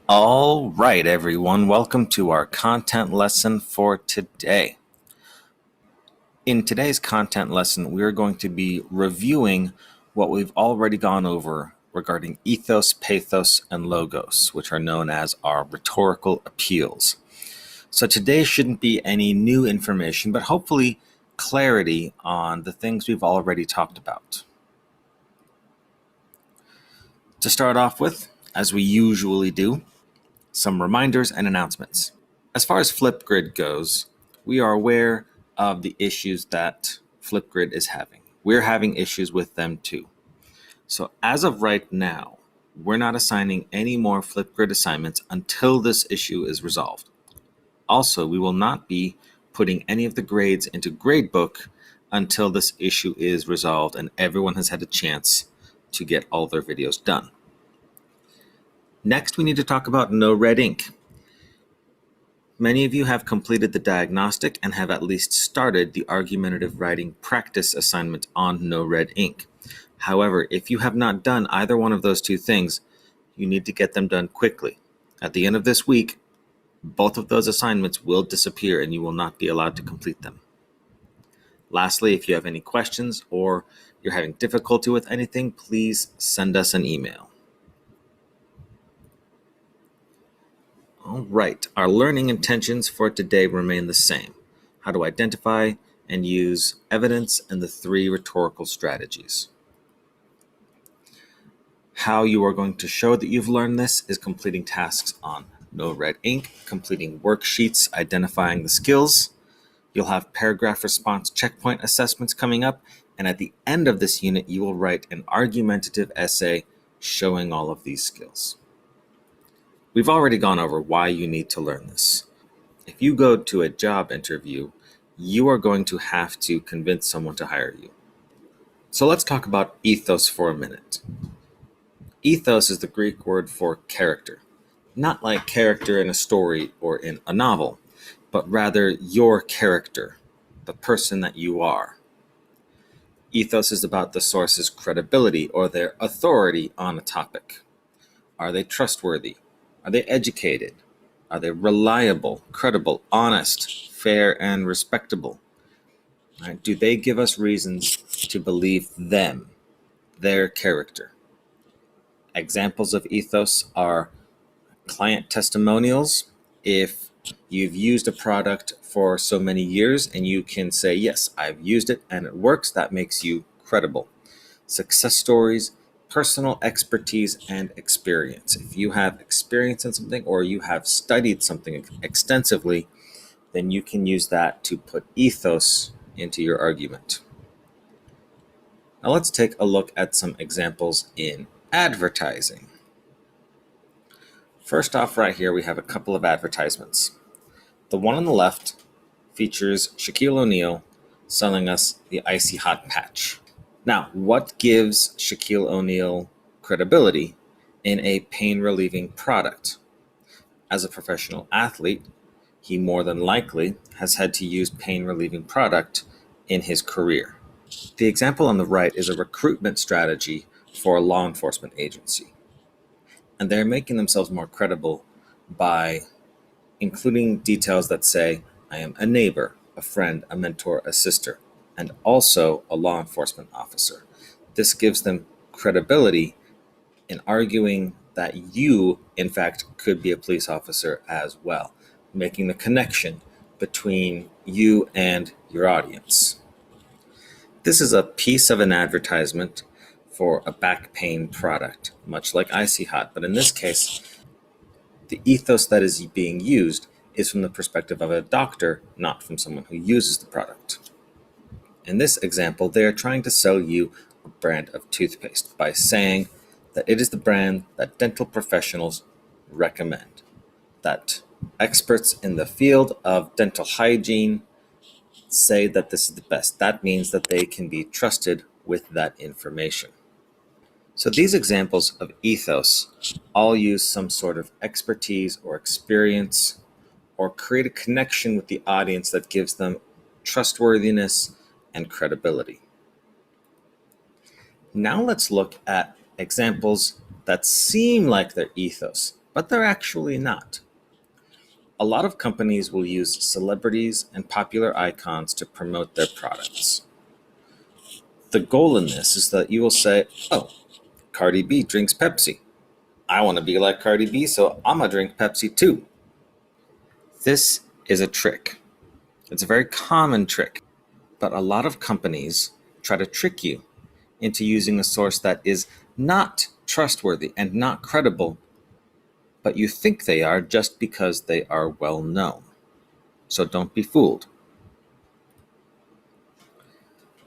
All right, everyone, welcome to our content lesson for today. In today's content lesson, we are going to be reviewing what we've already gone over regarding ethos, pathos, and logos, which are known as our rhetorical appeals. So today shouldn't be any new information, but hopefully clarity on the things we've already talked about. To start off with, as we usually do, some reminders and announcements. As far as Flipgrid goes, we are aware of the issues that Flipgrid is having. We're having issues with them too. So as of right now, we're not assigning any more Flipgrid assignments until this issue is resolved. Also, we will not be putting any of the grades into Gradebook until this issue is resolved and everyone has had a chance to get all their videos done. Next, we need to talk about no red ink. Many of you have completed the diagnostic and have at least started the argumentative writing practice assignment on no red ink. However, if you have not done either one of those two things, you need to get them done quickly. At the end of this week, both of those assignments will disappear and you will not be allowed to complete them. Lastly, if you have any questions or you're having difficulty with anything, please send us an email. All right, our learning intentions for today remain the same. How to identify and use evidence and the 3 rhetorical strategies. How you are going to show that you've learned this is completing tasks on no red ink, completing worksheets, identifying the skills. You'll have paragraph response checkpoint assessments coming up, and at the end of this unit, you will write an argumentative essay showing all of these skills. We've already gone over why you need to learn this. If you go to a job interview, you are going to have to convince someone to hire you. So let's talk about ethos for a minute. Ethos is the Greek word for character. Not like character in a story or in a novel, but rather your character, the person that you are. Ethos is about the source's credibility or their authority on a topic. Are they trustworthy? Are they educated? Are they reliable, credible, honest, fair, and respectable? Right? Do they give us reasons to believe them, their character? Examples of ethos are client testimonials. If you've used a product for so many years and you can say, yes, I've used it and it works, that makes you credible. Success stories, personal expertise, and experience. If you have experience in something or you have studied something extensively, then you can use that to put ethos into your argument. Now let's take a look at some examples in advertising. First off, right here, we have a couple of advertisements. The one on the left features Shaquille O'Neal selling us the Icy Hot Patch. Now, what gives Shaquille O'Neal credibility in a pain-relieving product? As a professional athlete, he more than likely has had to use pain-relieving product in his career. The example on the right is a recruitment strategy for a law enforcement agency. And they're making themselves more credible by including details that say, I am a neighbor, a friend, a mentor, a sister, and also a law enforcement officer. This gives them credibility in arguing that you, in fact, could be a police officer as well, making the connection between you and your audience. This is a piece of an advertisement for a back pain product, much like Icy Hot, but in this case, the ethos that is being used is from the perspective of a doctor, not from someone who uses the product. In this example, they are trying to sell you a brand of toothpaste by saying that it is the brand that dental professionals recommend, that experts in the field of dental hygiene say that this is the best. That means that they can be trusted with that information. So these examples of ethos all use some sort of expertise or experience or create a connection with the audience that gives them trustworthiness and credibility. Now let's look at examples that seem like they're ethos, but they're actually not. A lot of companies will use celebrities and popular icons to promote their products. The goal in this is that you will say, oh, Cardi B drinks Pepsi. I want to be like Cardi B, so I'm going to drink Pepsi too. This is a trick. It's a very common trick, but a lot of companies try to trick you into using a source that is not trustworthy and not credible, but you think they are just because they are well known. So don't be fooled.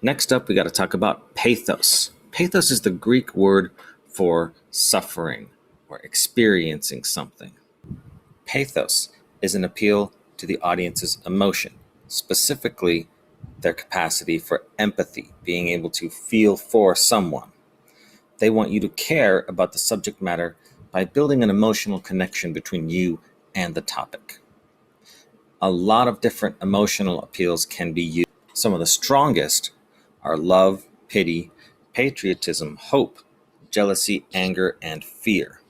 Next up, we got to talk about pathos. Pathos is the Greek word for suffering or experiencing something. Pathos is an appeal to the audience's emotion, specifically their capacity for empathy, being able to feel for someone. They want you to care about the subject matter by building an emotional connection between you and the topic. A lot of different emotional appeals can be used. Some of the strongest are love, pity, patriotism, hope, jealousy, anger, and fear.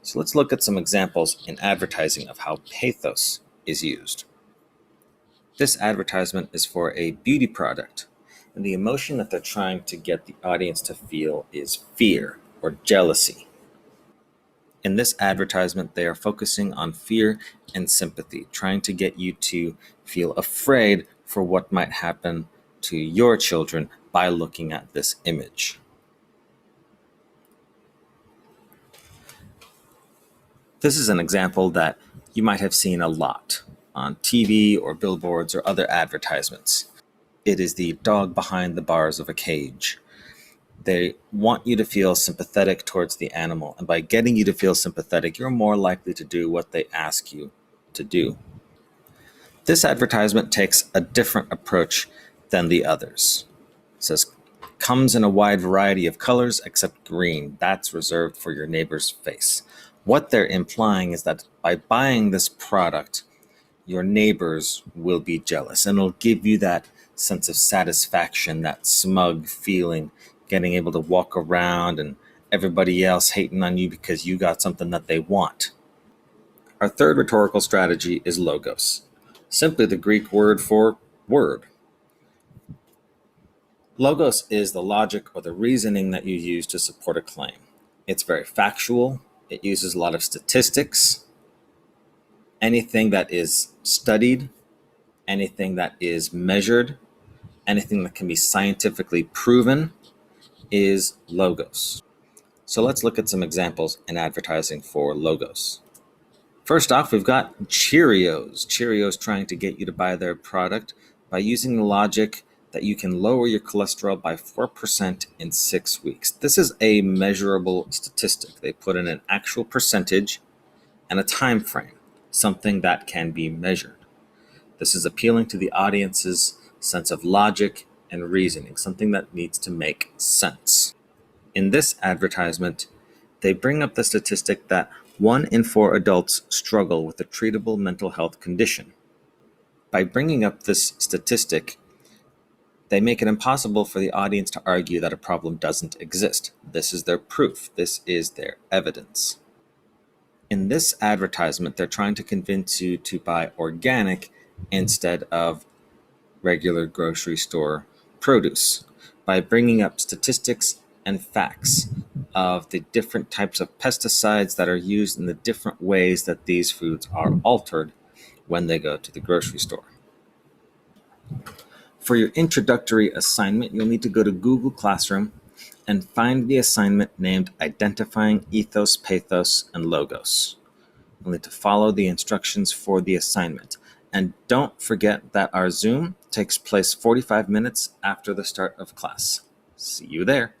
So let's look at some examples in advertising of how pathos is used. This advertisement is for a beauty product, and the emotion that they're trying to get the audience to feel is fear or jealousy. In this advertisement, they are focusing on fear and sympathy, trying to get you to feel afraid for what might happen to your children by looking at this image. This is an example that you might have seen a lot on TV or billboards or other advertisements. It is the dog behind the bars of a cage. They want you to feel sympathetic towards the animal, and by getting you to feel sympathetic, you're more likely to do what they ask you to do. This advertisement takes a different approach than the others. It says, comes in a wide variety of colors except green. That's reserved for your neighbor's face. What they're implying is that by buying this product, your neighbors will be jealous, and it'll give you that sense of satisfaction, that smug feeling, getting able to walk around and everybody else hating on you because you got something that they want. Our third rhetorical strategy is logos, simply the Greek word for word. Logos is the logic or the reasoning that you use to support a claim. It's very factual. It uses a lot of statistics. Anything that is studied, anything that is measured, anything that can be scientifically proven is logos. So let's look at some examples in advertising for logos. First off, we've got Cheerios. Cheerios trying to get you to buy their product by using the logic that you can lower your cholesterol by 4% in 6 weeks. This is a measurable statistic. They put in an actual percentage and a time frame, something that can be measured. This is appealing to the audience's sense of logic and reasoning, something that needs to make sense. In this advertisement, they bring up the statistic that 1 in 4 adults struggle with a treatable mental health condition. By bringing up this statistic, they make it impossible for the audience to argue that a problem doesn't exist. This is their proof. This is their evidence. In this advertisement, they're trying to convince you to buy organic instead of regular grocery store produce by bringing up statistics and facts of the different types of pesticides that are used in the different ways that these foods are altered when they go to the grocery store. For your introductory assignment, you'll need to go to Google Classroom and find the assignment named Identifying Ethos, Pathos, and Logos. You'll need to follow the instructions for the assignment. And don't forget that our Zoom takes place 45 minutes after the start of class. See you there.